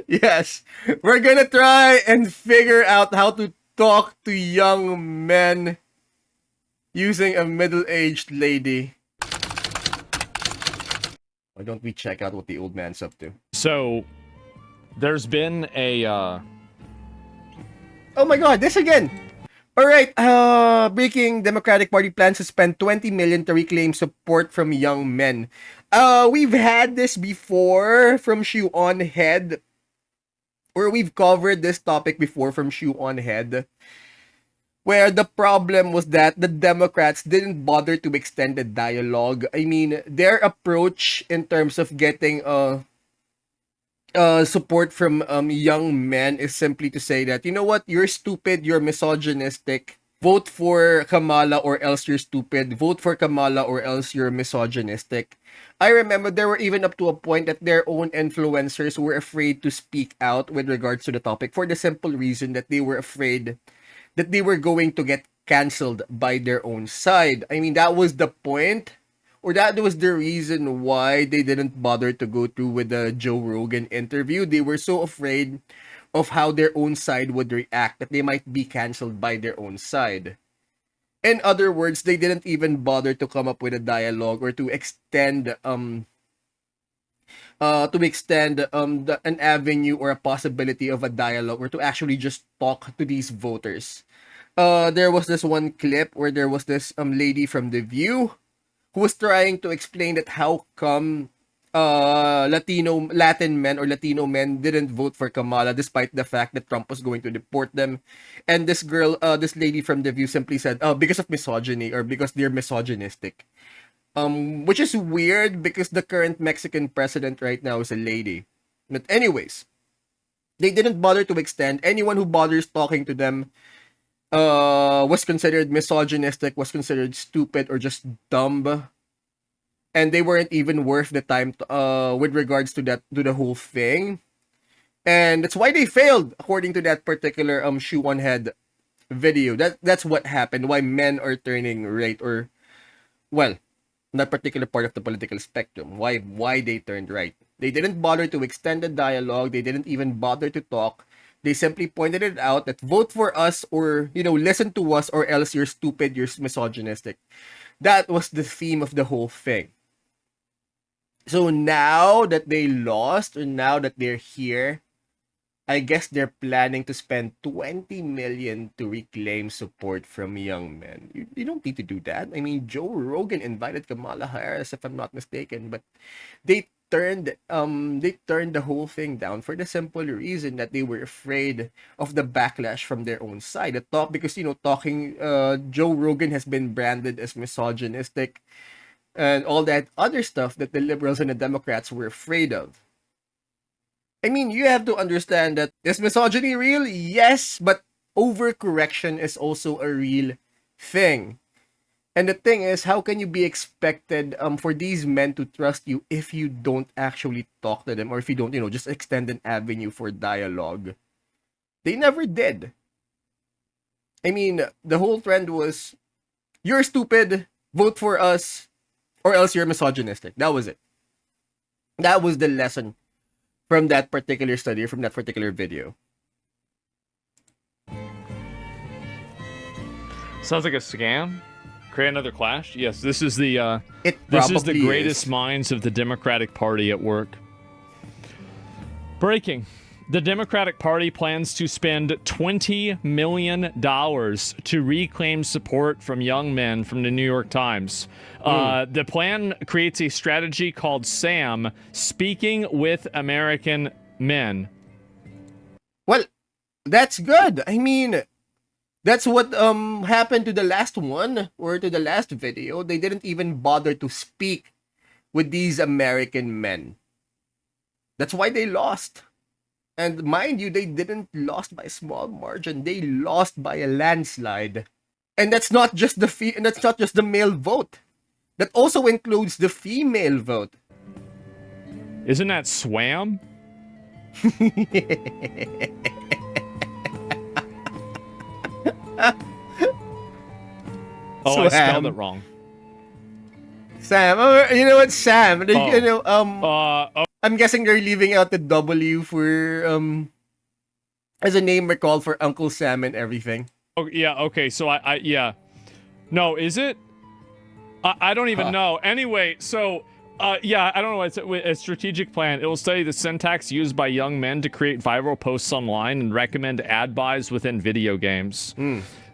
Yes, we're gonna try and figure out how to talk to young men using a middle-aged lady. Why don't we check out what the old man's up to? So, there's been a, Oh my god, this again! Alright, breaking Democratic Party plans to spend 20 million to reclaim support from young men. We've had this before from Shoe on Head. Or we've covered this topic before from Shoe on Head. Where the problem was that the Democrats didn't bother to extend the dialogue. I mean, their approach in terms of getting support from young men is simply to say that, you know what, you're stupid, you're misogynistic. Vote for Kamala or else you're stupid. Vote for Kamala or else you're misogynistic. I remember there were even up to a point that their own influencers were afraid to speak out with regards to the topic for the simple reason that they were afraid that they were going to get cancelled by their own side. I mean, that was the point, or that was the reason why they didn't bother to go through with the Joe Rogan interview. They were so afraid of how their own side would react that they might be cancelled by their own side. In other words, they didn't even bother to come up with a dialogue or to extend an avenue or a possibility of a dialogue or to actually just talk to these voters. There was this one clip where there was this lady from The View who was trying to explain that how come Latin men or Latino men didn't vote for Kamala despite the fact that Trump was going to deport them. And this lady from The View simply said, because of misogyny or because they're misogynistic. Which is weird because the current Mexican president right now is a lady. But anyways, they didn't bother to extend. Anyone who bothers talking to them was considered misogynistic, was considered stupid or just dumb. And they weren't even worth the time with regards to the whole thing. And that's why they failed, according to that particular Shoe on Head video. That's what happened. Why men are turning right, or well, that particular part of the political spectrum. Why they turned right. They didn't bother to extend the dialogue. They didn't even bother to talk. They simply pointed it out that vote for us or, listen to us or else you're stupid, you're misogynistic. That was the theme of the whole thing. So now that they lost, or now that they're here, I guess they're planning to spend 20 million to reclaim support from young men. You don't need to do that. I mean, Joe Rogan invited Kamala Harris, if I'm not mistaken, but they turned the whole thing down for the simple reason that they were afraid of the backlash from their own side. Because Joe Rogan has been branded as misogynistic and all that other stuff that the liberals and the Democrats were afraid of. I mean, you have to understand that, is misogyny real? Yes, but overcorrection is also a real thing. And the thing is, how can you be expected for these men to trust you if you don't actually talk to them, or if you don't, just extend an avenue for dialogue? They never did. I mean, the whole trend was, you're stupid, vote for us, or else you're misogynistic. That was it. That was the lesson from that particular study, from that particular video. sounds like a scam. Create another clash? Yes, this is the This greatest minds of the Democratic Party at work. Breaking. The Democratic Party plans to spend $20 million to reclaim support from young men, from the New York Times. The plan creates a strategy called SAM, Speaking with American Men. Well, that's good. I mean, that's what happened to the last one, or to the last video. They didn't even bother to speak with these American men. That's why they lost. And mind you, they didn't lost by a small margin. They lost by a landslide. And that's not just the male vote. That also includes the female vote. Isn't that swam? Oh, I spelled it wrong. Sam, you know what, Sam? I'm guessing they're leaving out the W for as a name recall for Uncle Sam and everything. Oh yeah, okay. So I yeah. No, is it? I don't even know. Anyway, so yeah, I don't know. It's a strategic plan. It will study the syntax used by young men to create viral posts online and recommend ad buys within video games.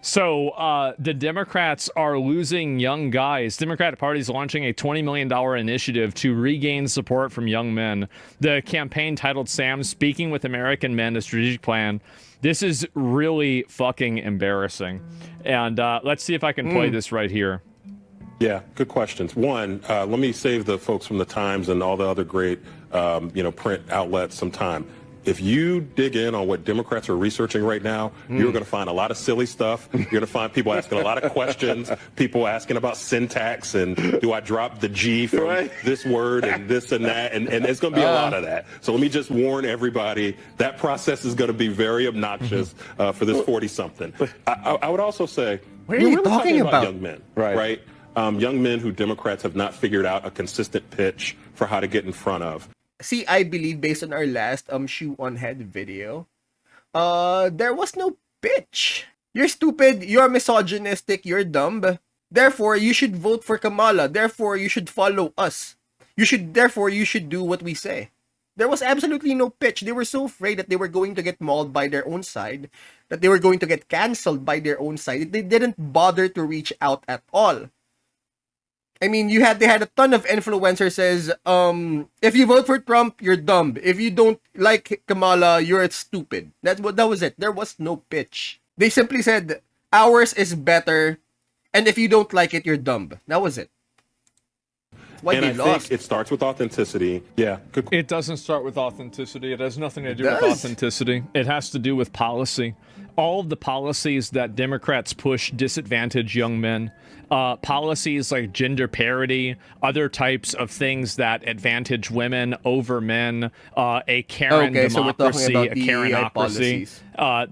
So the Democrats are losing young guys. Democratic Party is launching a $20 million initiative to regain support from young men. The campaign, titled Sam Speaking with American Men, a strategic plan. This is really fucking embarrassing. And let's see if I can play this right here. Yeah, good questions. One, let me save the folks from the Times and all the other great, print outlets some time. If you dig in on what Democrats are researching right now, you're going to find a lot of silly stuff. You're going to find people asking a lot of questions, people asking about syntax and do I drop the G from this word and this and that, and it's going to be a lot of that. So let me just warn everybody, that process is going to be very obnoxious for this 40-something. I would also say, what are you really talking about? Young men, right? Young men who Democrats have not figured out a consistent pitch for how to get in front of. See, I believe based on our last shoe on head video, there was no pitch. You're stupid, you're misogynistic, you're dumb. Therefore, you should vote for Kamala. Therefore, you should follow us. Therefore, you should do what we say. There was absolutely no pitch. They were so afraid that they were going to get mauled by their own side, that they were going to get canceled by their own side. They didn't bother to reach out at all. I mean, they had a ton of influencers says, if you vote for Trump, you're dumb. If you don't like Kamala, you're stupid. That was it. There was no pitch. They simply said, ours is better, and if you don't like it, you're dumb. That was it. Why and they I lost. think it starts with authenticity. Yeah. Good. It doesn't start with authenticity. It has nothing to do with authenticity. It has to do with policy. All of the policies that Democrats push disadvantage young men. Policies like gender parity, other types of things that advantage women over men, a Karen democracy, a Karenocracy.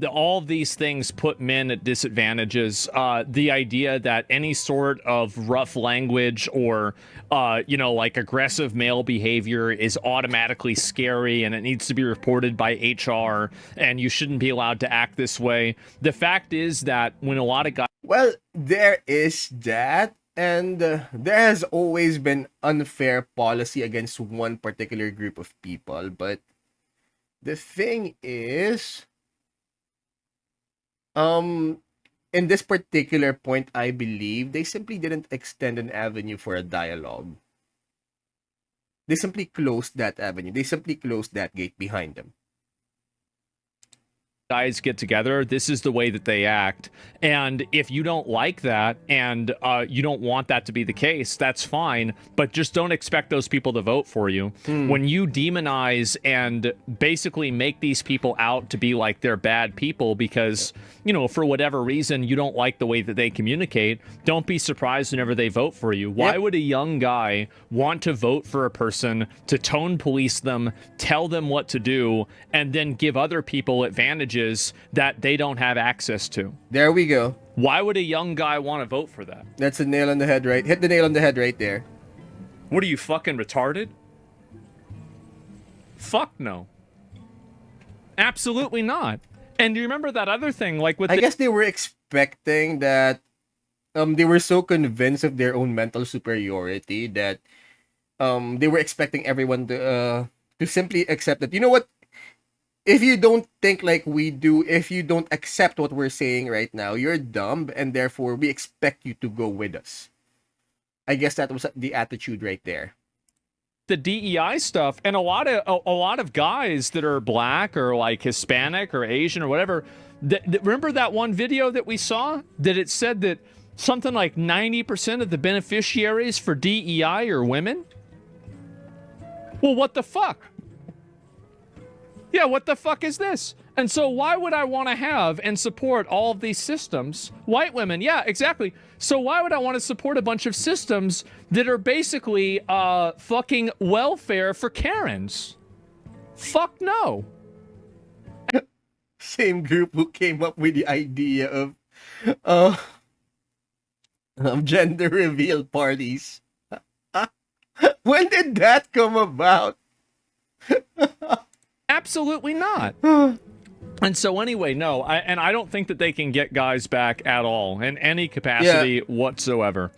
All of these things put men at disadvantages. The idea that any sort of rough language or like aggressive male behavior is automatically scary and it needs to be reported by HR and you shouldn't be allowed to act this way. The fact is that when a lot of guys... Well, there is that, and there has always been unfair policy against one particular group of people, but the thing is, in this particular point, I believe they simply didn't extend an avenue for a dialogue. They simply closed that avenue. They simply closed that gate behind them. Guys get together, this is the way that they act, and if you don't like that and you don't want that to be the case, that's fine, but just don't expect those people to vote for you. When you demonize and basically make these people out to be like they're bad people because for whatever reason you don't like the way that they communicate, don't be surprised whenever they vote for you. Why would a young guy want to vote for a person to tone police them, tell them what to do, and then give other people advantages that they don't have access to? There we go. Why would a young guy want to vote for that? That's a nail on the head, right? Hit the nail on the head right there. What are you, fucking retarded? Fuck no. Absolutely not. And do you remember that other thing, like with I guess they were expecting that they were so convinced of their own mental superiority that they were expecting everyone to simply accept that, you know what? If you don't think like we do, if you don't accept what we're saying right now, you're dumb, and therefore we expect you to go with us. I guess that was the attitude right there. the DEI stuff, and a lot of guys that are black or like Hispanic or Asian or whatever, remember that one video that we saw that it said that something like 90% of the beneficiaries for DEI are women? Well, what the fuck? Yeah, what the fuck is this? And so why would I want to have and support all of these systems? White women, yeah, exactly. So why would I want to support a bunch of systems that are basically fucking welfare for Karens? Fuck no. Same group who came up with the idea of gender reveal parties. When did that come about? Absolutely not. And so anyway, no, I don't think that they can get guys back at all in any capacity whatsoever.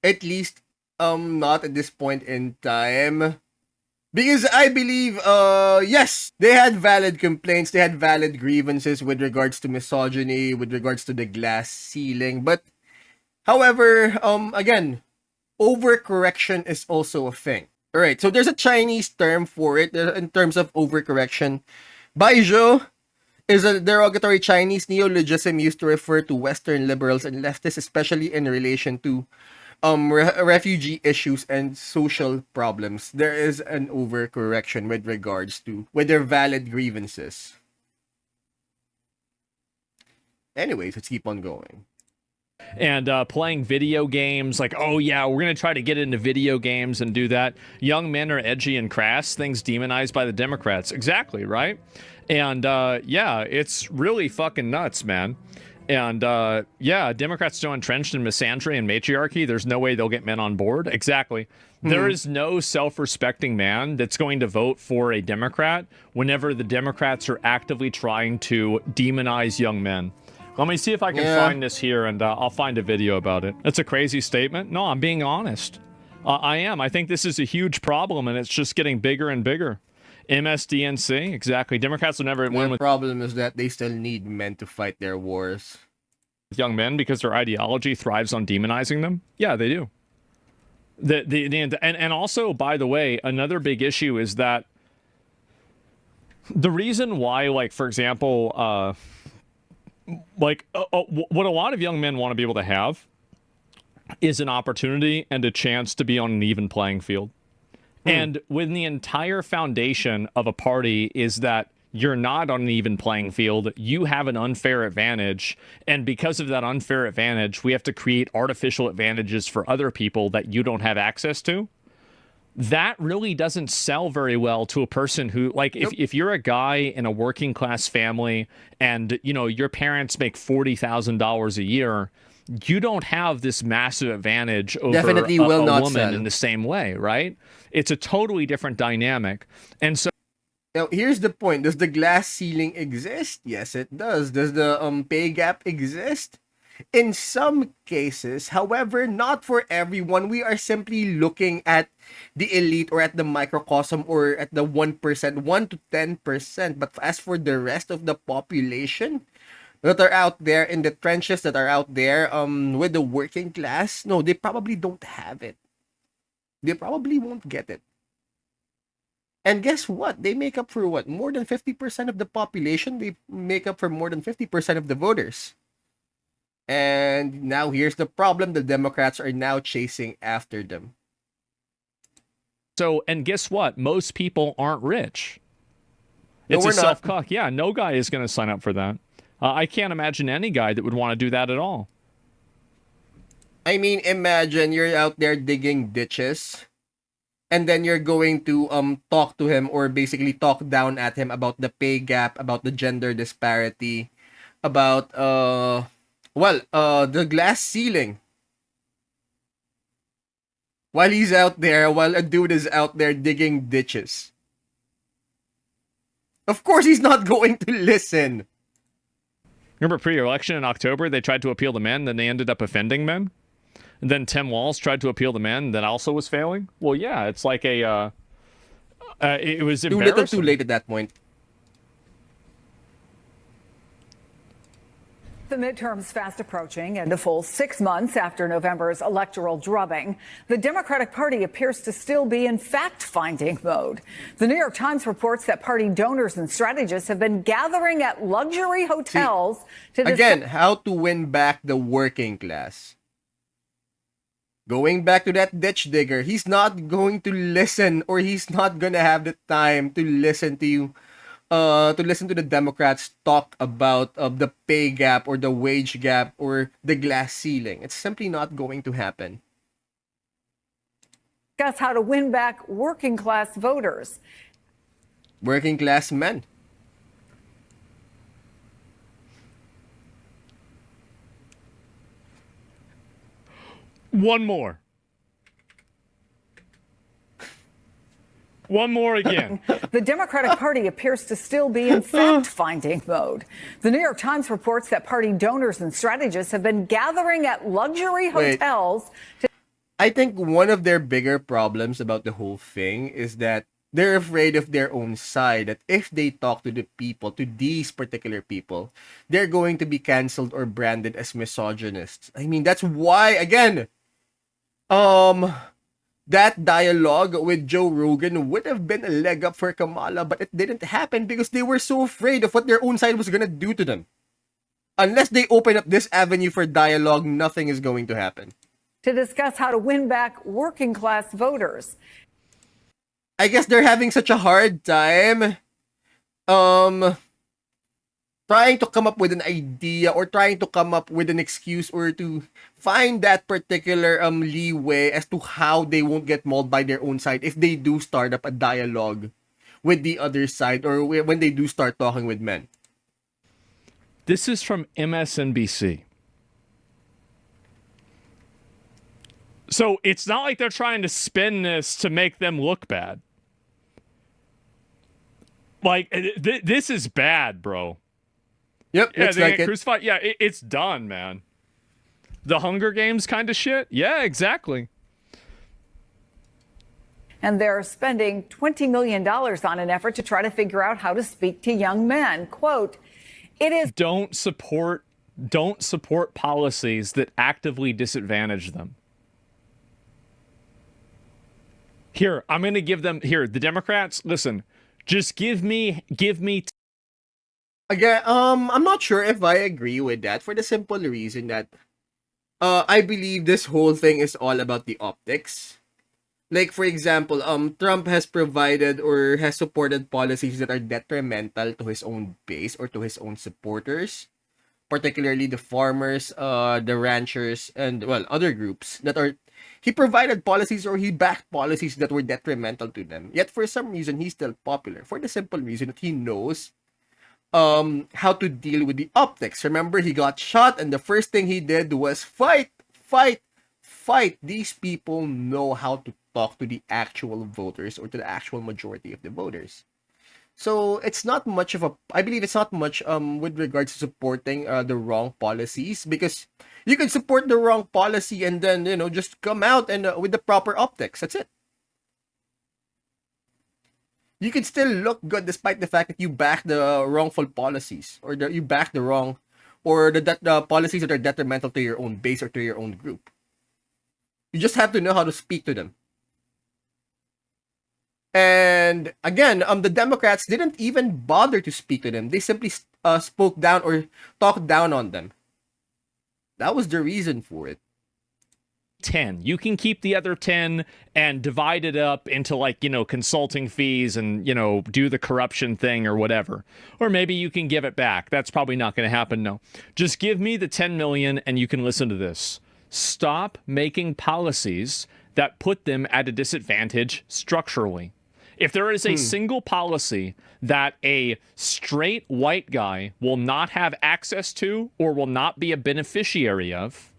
At least not at this point in time. Because I believe, yes, they had valid complaints, they had valid grievances with regards to misogyny, with regards to the glass ceiling. But, however, again, overcorrection is also a thing. Alright, so there's a Chinese term for it in terms of overcorrection. Baijiu is a derogatory Chinese neologism used to refer to Western liberals and leftists, especially in relation to refugee issues and social problems. There is an overcorrection with regards to with their valid grievances. Anyways, let's keep on going. And playing video games, like, oh yeah, we're gonna try to get into video games and do that. Young men are edgy and crass, things demonized by the Democrats. Exactly, right? And yeah, it's really fucking nuts, man. And yeah, Democrats so entrenched in misandry and matriarchy, there's no way they'll get men on board. Exactly. There is no self-respecting man that's going to vote for a Democrat whenever the Democrats are actively trying to demonize young men. Let me see if I can find this here, and I'll find a video about it. That's a crazy statement. No, I'm being honest. I am. I think this is a huge problem, and it's just getting bigger and bigger. MSDNC, exactly. Democrats will never win The with problem is that they still need men to fight their wars. young men because their ideology thrives on demonizing them. Yeah, they do. And also, by the way, another big issue is that the reason why, like, for example, what a lot of young men want to be able to have is an opportunity and a chance to be on an even playing field. And when the entire foundation of a party is that you're not on an even playing field, you have an unfair advantage, and because of that unfair advantage, we have to create artificial advantages for other people that you don't have access to. That really doesn't sell very well to a person who, like, if you're a guy in a working class family and, you know, your parents make $40,000 a year, you don't have this massive advantage over a woman in the same way, right? It's a totally different dynamic. And so now, here's the point. Does the glass ceiling exist? Yes, it does. Does the pay gap exist? In some cases, however, not for everyone. We are simply looking at the elite or at the microcosm or at the 1%, 1 to 10%. But as for the rest of the population that are out there in the trenches, that are out there with the working class, no, they probably don't have it. They probably won't get it. And guess what? They make up for what? More than 50% of the population. They make up for more than 50% of the voters. And now here's the problem. The Democrats are now chasing after them. So, and guess what? Most people aren't rich. It's a self-cuck. Yeah, no guy is going to sign up for that. I can't imagine any guy that would want to do that at all. I mean, imagine you're out there digging ditches, and then you're going to talk to him or basically talk down at him about the pay gap, about the gender disparity, about the glass ceiling. While he's out there, while a dude is out there digging ditches. Of course he's not going to listen. Remember pre-election in October, they tried to appeal to men, then they ended up offending men? And then Tim Walz tried to appeal to men, that also was failing? Well, yeah, it's like a... it was embarrassing. Too little, too late at that point. The midterms fast approaching, and a full 6 months after November's electoral drubbing, the Democratic Party appears to still be in fact-finding mode. The New York Times reports that party donors and strategists have been gathering at luxury hotels to discuss... Again, how to win back the working class. Going back to that ditch digger, he's not going to listen, or he's not going to have the time to listen to you. To listen to the Democrats talk about the pay gap or the wage gap or the glass ceiling. It's simply not going to happen. Discuss how to win back working class voters. Working class men. One more. One more again. The Democratic Party appears to still be in fact-finding mode. The New York Times reports that party donors and strategists have been gathering at luxury hotels. I think one of their bigger problems about the whole thing is that they're afraid of their own side, that if they talk to the people, to these particular people, they're going to be canceled or branded as misogynists. I mean, that's why, again, that dialogue with Joe Rogan would have been a leg up for Kamala, but it didn't happen because they were so afraid of what their own side was gonna do to them. Unless they open up this avenue for dialogue, nothing is going to happen. To discuss how to win back working class voters. I guess they're having such a hard time trying to come up with an idea or trying to come up with an excuse or to find that particular leeway as to how they won't get mauled by their own side if they do start up a dialogue with the other side or when they do start talking with men. This is from MSNBC. So it's not like they're trying to spin this to make them look bad. Like, this is bad, bro. Yep, yeah, it's they like get crucified. Yeah, it's done, man. The Hunger Games kind of shit? Yeah, exactly. And they're spending $20 million on an effort to try to figure out how to speak to young men. Quote, it is... Don't support policies that actively disadvantage them. Here, I'm going to give them... Here, the Democrats, listen, just give me... Again, I'm not sure if I agree with that for the simple reason that I believe this whole thing is all about the optics. Like, for example, Trump has provided or has supported policies that are detrimental to his own base or to his own supporters, particularly the farmers, the ranchers, and, well, other groups that are... He provided policies or he backed policies that were detrimental to them. Yet, for some reason, he's still popular. For the simple reason that he knows how to deal with the optics. Remember, he got shot and the first thing he did was fight. These people know how to talk to the actual voters or to the actual majority of the voters. So it's not much of a, I believe it's not much with regards to supporting the wrong policies, because you can support the wrong policy and then, you know, just come out and with the proper optics. That's it. You can still look good despite the fact that you back the wrongful policies or you back the wrong or the policies that are detrimental to your own base or to your own group. You just have to know how to speak to them. And again, the Democrats didn't even bother to speak to them. They simply spoke down or talked down on them. That was the reason for it. 10. You can keep the other 10 and divide it up into, like, you know, consulting fees and, you know, do the corruption thing or whatever. Or maybe you can give it back. That's probably not going to happen. No. Just give me the 10 million and you can listen to this. Stop making policies that put them at a disadvantage structurally. If there is a single policy that a straight white guy will not have access to or will not be a beneficiary of,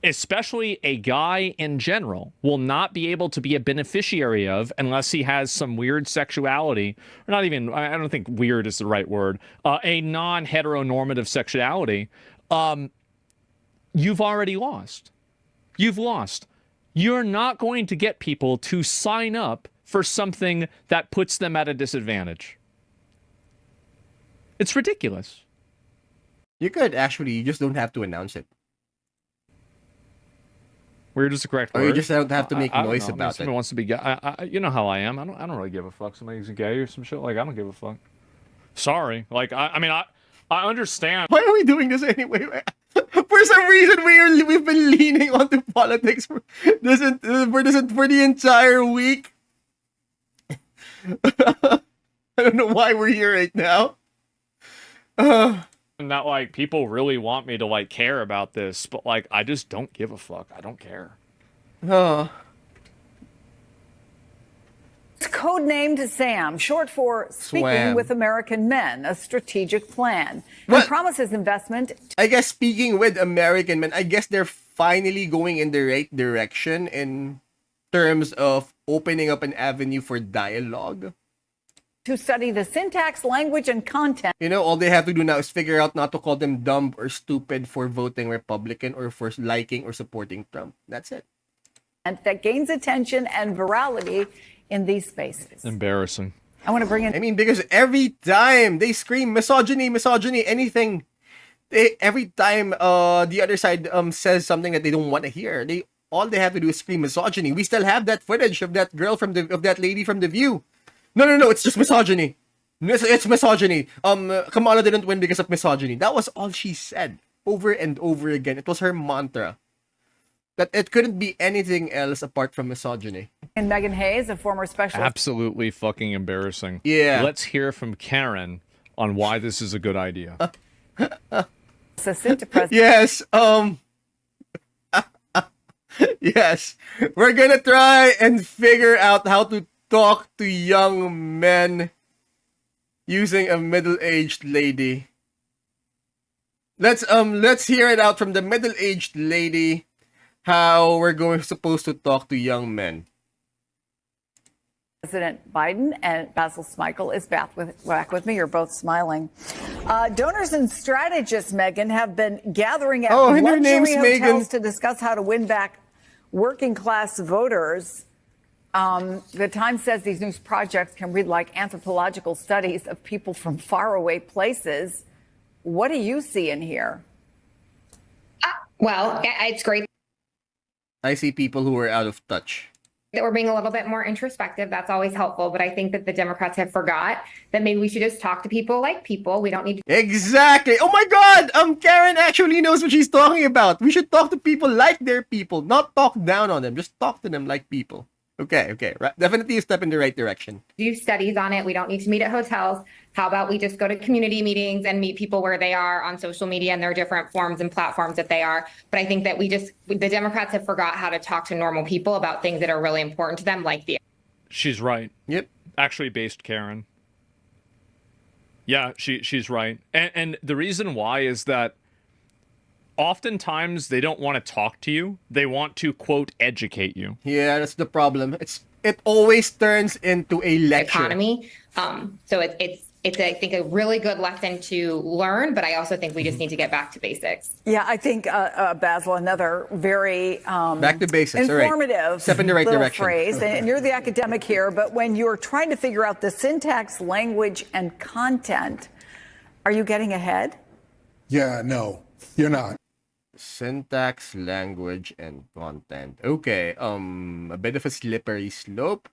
especially a guy in general, will not be able to be a beneficiary of unless he has some weird sexuality, or not even, I don't think weird is the right word, a non-heteronormative sexuality, you've already lost. You've lost. You're not going to get people to sign up for something that puts them at a disadvantage. It's ridiculous. You could actually, you just don't have to announce it. Weird is the correct word. Or you just don't have to make noise about it. Someone wants to be gay. You know how I am. I don't really give a fuck. Somebody's gay or some shit. Like, I don't give a fuck. Sorry. Like, I mean, I understand. Why are we doing this anyway? For some reason, we've been leaning onto politics for the entire week. I don't know why we're here right now. Not like people really want me to, like, care about this, but, like, I just don't give a fuck. I don't care. It's codenamed SAM, short for Speaking Swam. with American Men, a strategic plan. What? And promises investment. I guess speaking with American men, I guess they're finally going in the right direction in terms of opening up an avenue for dialogue. To study the syntax, language, and content. You know, all they have to do now is figure out not to call them dumb or stupid for voting Republican or for liking or supporting Trump. That's it. And that gains attention and virality in these spaces. Embarrassing. I want to bring in. I mean, because every time they scream misogyny, misogyny, anything, every time the other side says something that they don't want to hear, all they have to do is scream misogyny. We still have that footage of that girl of that lady from The View. No, it's just misogyny. It's misogyny. Kamala didn't win because of misogyny. That was all she said over and over again. It was her mantra. That it couldn't be anything else apart from misogyny. And Megan Hayes, a former special. Absolutely fucking embarrassing. Yeah. Let's hear from Karen on why this is a good idea. Assistant to President. Yes. Yes. We're gonna try and figure out how to talk to young men using a middle-aged lady. Let's hear it out from the middle-aged lady how we're supposed to talk to young men. President Biden and Basil Smikle is back with me. You're both smiling. Donors and strategists, Megan, have been gathering at and her luxury name's hotels Megan. to discuss how to win back working class voters. The Times says these new projects can read like anthropological studies of people from faraway places. What do you see in here? Well, it's great I see people who are out of touch. that we're being a little bit more introspective. That's always helpful. But I think that the Democrats have forgot that maybe we should just talk to people like people. We don't need to. Exactly. Oh my God. Karen actually knows what she's talking about. We should talk to people like they're people, not talk down on them. Just talk to them like people. Okay. Definitely a step in the right direction. Do studies on it. We don't need to meet at hotels. How about we just go to community meetings and meet people where they are on social media and their different forms and platforms that they are. But I think that the Democrats have forgot how to talk to normal people about things that are really important to them, like the. She's right. Yep. Actually based Karen. Yeah, she's right. And the reason why is that oftentimes they don't want to talk to you. They want to, quote, educate you. Yeah, that's the problem. It always turns into a lecture. Economy. So it's I think a really good lesson to learn, but I also think we just need to get back to basics. Yeah, I think, Basil, another very Back to basics. informative All right. Step in the right little direction. phrase. And you're the academic here, but when you're trying to figure out the syntax, language, and content, are you getting ahead? Yeah, no, you're not. Syntax, language, and content. Okay, a bit of a slippery slope.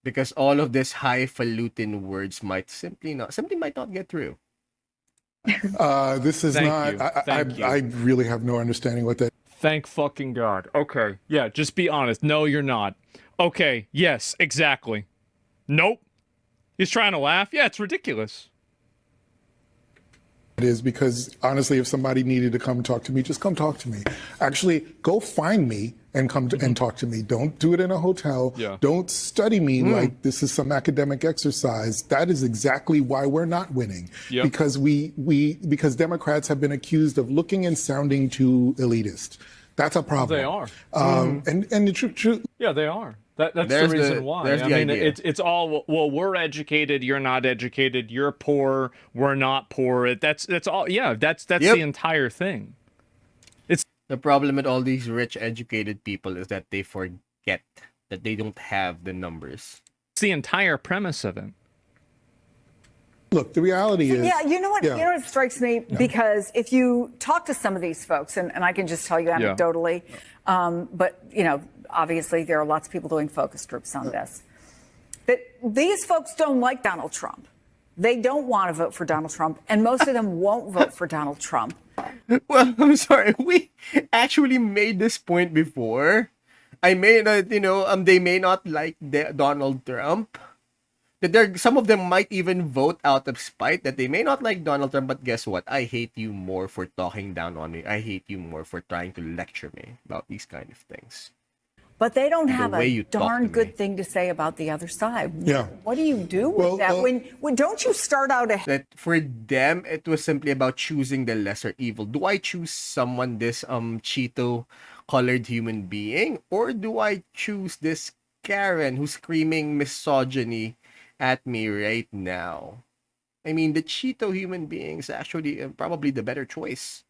Because all of these highfalutin words might simply not get through. This is Thank not. you. I, Thank you. I really have no understanding what that. Thank fucking God. Okay. Yeah, just be honest. No, you're not. Okay. Yes, exactly. Nope. He's trying to laugh. Yeah, it's ridiculous. is, because honestly, if somebody needed to come talk to me, just come talk to me. Actually, go find me and come and talk to me. Don't do it in a hotel. Yeah. Don't study me like this is some academic exercise. That is exactly why we're not winning. Yep. Because because Democrats have been accused of looking and sounding too elitist. That's a problem. They are. And the truth. Yeah, they are. That's There's the the- reason why. there's I the mean, idea. it's all, well, we're educated, you're not educated, you're poor, we're not poor. That's all. Yeah, that's Yep. the entire thing. The problem with all these rich, educated people is that they forget that they don't have the numbers. It's the entire premise of it. Look, the reality is. Yeah, you know what? Yeah. You know what strikes me, because if you talk to some of these folks, and I can just tell you anecdotally, but you know, obviously there are lots of people doing focus groups on this. That these folks don't like Donald Trump. They don't want to vote for Donald Trump, and most of them won't vote for Donald Trump. Well, I'm sorry. We actually made this point before. I made that, they may not like Donald Trump. That some of them might even vote out of spite that they may not like Donald Trump, but guess what? I hate you more for talking down on me. I hate you more for trying to lecture me about these kind of things. But they don't have way a you talk darn to me. good thing to say about the other side. Yeah. What do you do with Well, that? When don't you start out ahead? That for them, it was simply about choosing the lesser evil. Do I choose someone, this Cheeto colored human being, or do I choose this Karen who's screaming misogyny at me right now. I mean, the Cheeto human being is actually probably the better choice.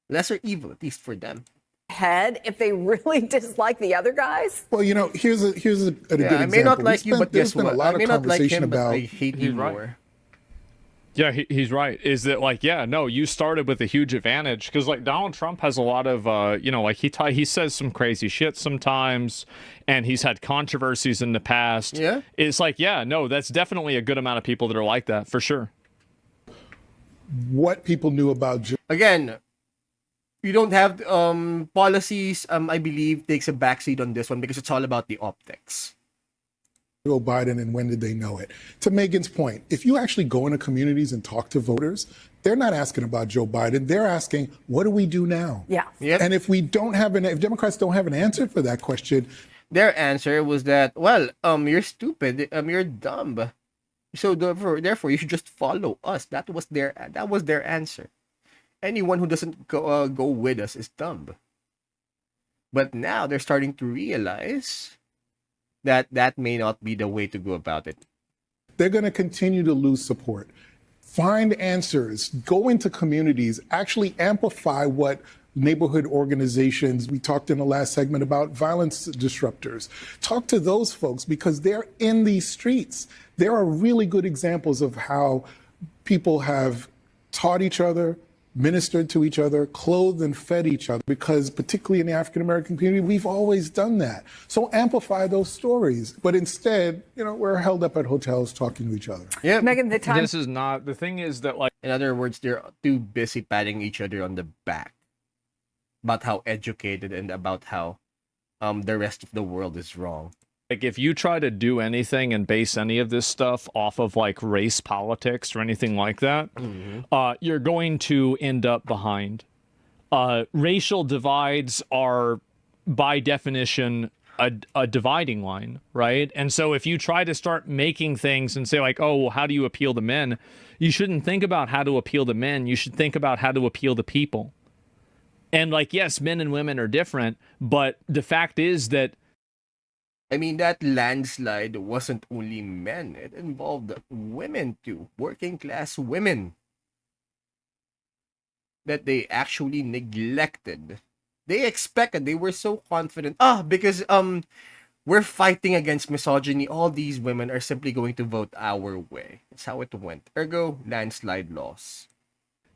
Lesser evil, at least for them. Head if they really dislike the other guys? Well, here's a good example. I may not like you, but there's guess been what? a lot I may of not like conversation him, but about. I hate you right. more. Yeah, he's right. Is that like, yeah, no, you started with a huge advantage because like Donald Trump has a lot of, like he says some crazy shit sometimes, and he's had controversies in the past. Yeah. It's like, yeah, no, that's definitely a good amount of people that are like that for sure. What people knew about Joe Again, you don't have policies. I believe takes a backseat on this one because it's all about the optics. Biden and when did they know it? To Megan's point, if you actually go into communities and talk to voters, they're not asking about Joe Biden. They're asking, what do we do now? Yeah. Yep. And if Democrats don't have an answer for that question, Their answer was that, well, you're stupid, you're dumb, so therefore you should just follow us. That was their answer. Anyone who doesn't go with us is dumb. But now they're starting to realize that may not be the way to go about it. they're going to continue to lose support. Find answers, go into communities, actually amplify what neighborhood organizations, we talked in the last segment about violence disruptors. Talk to those folks because they're in these streets. There are really good examples of how people have taught each other, ministered to each other, clothed and fed each other, because particularly in the African-American community, we've always done that. So amplify those stories. But instead, we're held up at hotels talking to each other. Yeah. Megan, the time. This is not, the thing is that like, In other words, they're too busy patting each other on the back about how educated and about how the rest of the world is wrong. like if you try to do anything and base any of this stuff off of like race politics or anything like that, you're going to end up behind. Racial divides are by definition a dividing line, right? And so if you try to start making things and say like, oh, well, how do you appeal to men? You shouldn't think about how to appeal to men. You should think about how to appeal to people. And like, yes, men and women are different, but the fact is that I mean, that landslide wasn't only men. It involved women too, working class women that they actually neglected. They expected, they were so confident. Because we're fighting against misogyny. All these women are simply going to vote our way. That's how it went. Ergo, landslide loss.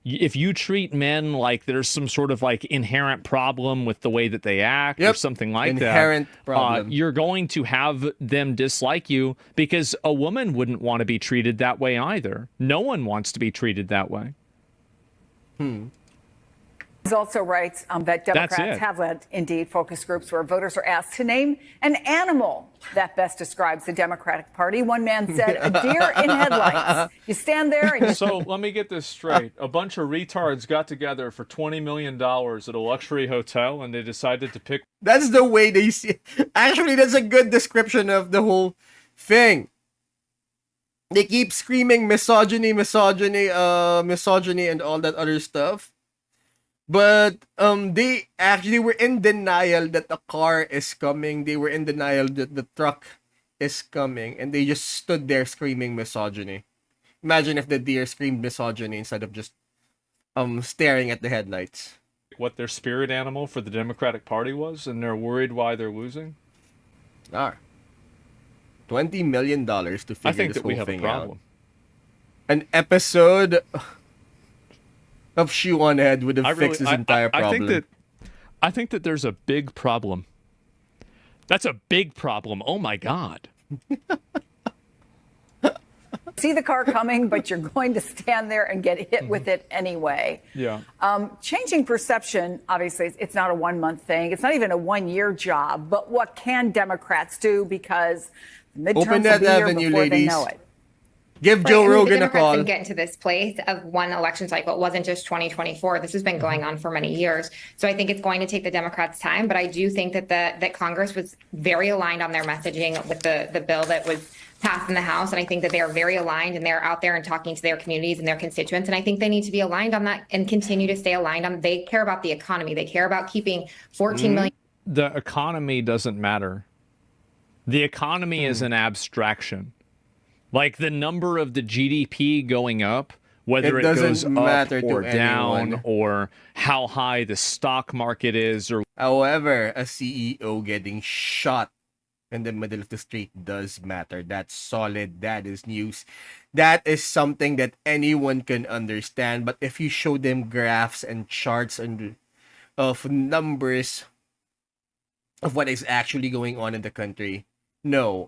if you treat men like there's some sort of like inherent problem with the way that they act or something like Inherent problem. you're going to have them dislike you because a woman wouldn't want to be treated that way either. No one wants to be treated that way. He also writes that Democrats have led, indeed, focus groups where voters are asked to name an animal that best describes the Democratic Party. One man said, a deer in headlights. You stand there and you... So let me get this straight. A bunch of retards got together for $20 million at a luxury hotel and they decided to pick... That's the way they see. Actually, that's a good description of the whole thing. They keep screaming misogyny, misogyny, and all that other stuff. But they actually were in denial that the car is coming. They were in denial that the truck is coming. And they just stood there screaming misogyny. Imagine if the deer screamed misogyny instead of just staring at the headlights. what their spirit animal for the Democratic Party was, and they're worried why they're losing. $20 million to figure I think this that we whole have a thing out. problem. An episode of Shoe on Head would have fixed this entire problem. I think that there's a big problem. That's a big problem. Oh my God. see the car coming, but you're going to stand there and get hit with it anyway. Yeah. Changing perception, obviously, it's not a 1 month thing. It's not even a 1 year job. But what can Democrats do? Because the midterms Open that will be here avenue, before they ladies. know it. Give Joe The Rogan a Democrats call. didn't get into this place of one election cycle. It wasn't just 2024. This has been going on for many years. So I think it's going to take the Democrats time. But I do think that that Congress was very aligned on their messaging with the bill that was passed in the House. And I think that they are very aligned and they're out there and talking to their communities and their constituents. And I think they need to be aligned on that and continue to stay aligned on. They care about the economy. They care about keeping 14 million. The economy doesn't matter. The economy is an abstraction. Like the number of the GDP going up, whether it goes up or down, or how high the stock market is, or however, a CEO getting shot in the middle of the street does matter. That's solid. That is news. That is something that anyone can understand. But if you show them graphs and charts and of numbers of what is actually going on in the country, no,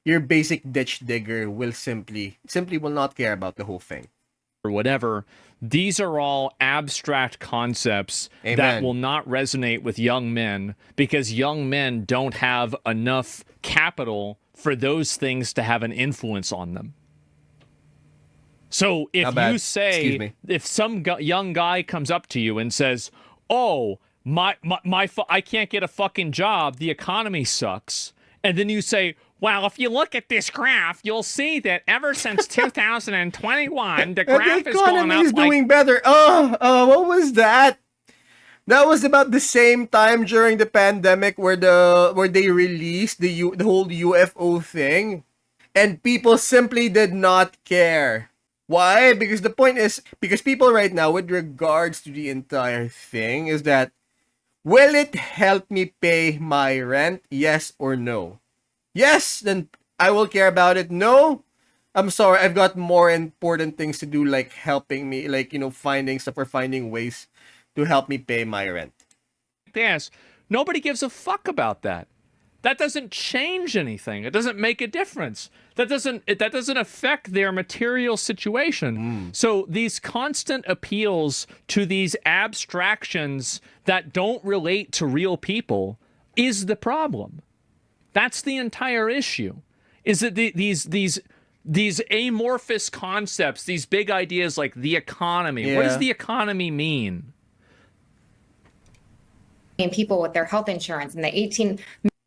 your basic ditch digger will simply will not care about the whole thing. Or whatever. These are all abstract concepts that will not resonate with young men because young men don't have enough capital for those things to have an influence on them. So if you say, if some young guy comes up to you and says, oh, I can't get a fucking job, the economy sucks. And then you say, well, if you look at this graph, you'll see that ever since 2021, the graph is going up. The economy is doing better. What was that? That was about the same time during the pandemic where they released the whole UFO thing, and people simply did not care. Why? Because the point is, because people right now, with regards to the entire thing, is that, will it help me pay my rent? Yes or no? Yes, then I will care about it. No, I'm sorry, I've got more important things to do, like helping me, like, finding stuff or finding ways to help me pay my rent. Yes, nobody gives a fuck about that. That doesn't change anything. It doesn't make a difference. That doesn't affect their material situation. So these constant appeals to these abstractions that don't relate to real people is the problem. That's the entire issue. Is that these amorphous concepts, these big ideas like the economy. Yeah. What does the economy mean? And people with their health insurance and the 18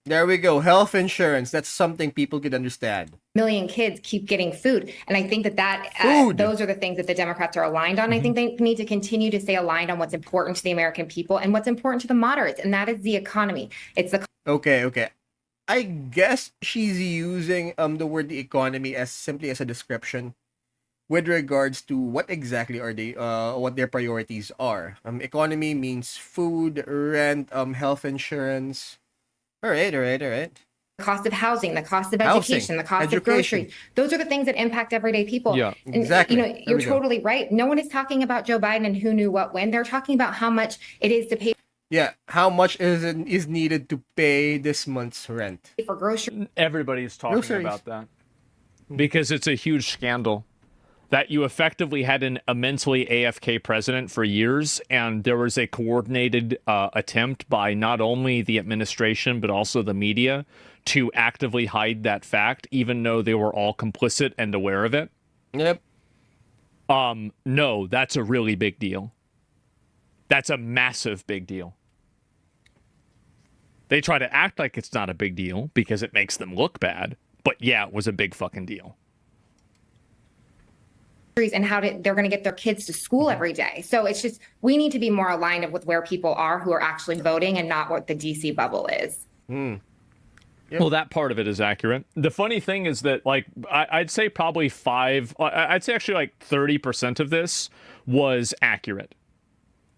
There we go. Health insurance. That's something people could understand. million kids keep getting food. And I think that those are the things that the Democrats are aligned on. I think they need to continue to stay aligned on what's important to the American people and what's important to the moderates. And that is the economy. It's the Okay. I guess she's using the word the economy as simply as a description with regards to what exactly are they what their priorities are. Economy means food, rent, health insurance. All right. cost of housing, the cost of education, the cost of groceries. Those are the things that impact everyday people. Yeah, and, exactly. You're totally right. No one is talking about Joe Biden and who knew what when. They're talking about how much it is to pay. Yeah, how much is needed to pay this month's rent for groceries. Everybody's talking about that because it's a huge scandal that you effectively had an immensely AFK president for years, and there was a coordinated attempt by not only the administration but also the media to actively hide that fact, even though they were all complicit and aware of it. Yep. No, that's a really big deal. That's a massive big deal. They try to act like it's not a big deal because it makes them look bad, but yeah, it was a big fucking deal. And how they're going to get their kids to school every day. So it's just, we need to be more aligned with where people are who are actually voting and not what the DC bubble is. Yep. Well, that part of it is accurate. The funny thing is that, like, I'd say probably I'd say actually like 30% of this was accurate.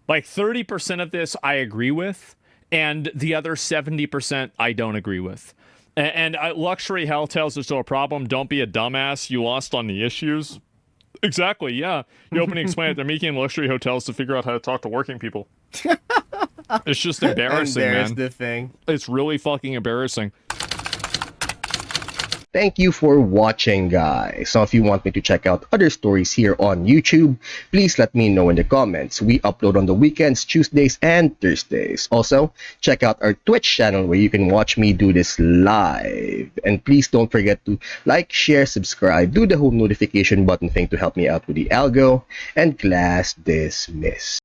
Like 30% of this I agree with, and the other 70% I don't agree with. And luxury hotels are still a problem. Don't be a dumbass. You lost on the issues. Exactly, yeah. You opening explain it. They're making luxury hotels to figure out how to talk to working people. It's just embarrassing, man. The thing. It's really fucking embarrassing. Thank you for watching, guys. So if you want me to check out other stories here on YouTube, please let me know in the comments. We upload on the weekends, Tuesdays and Thursdays. Also, check out our Twitch channel where you can watch me do this live. And please don't forget to like, share, subscribe, do the whole notification button thing to help me out with the algo, and class dismissed.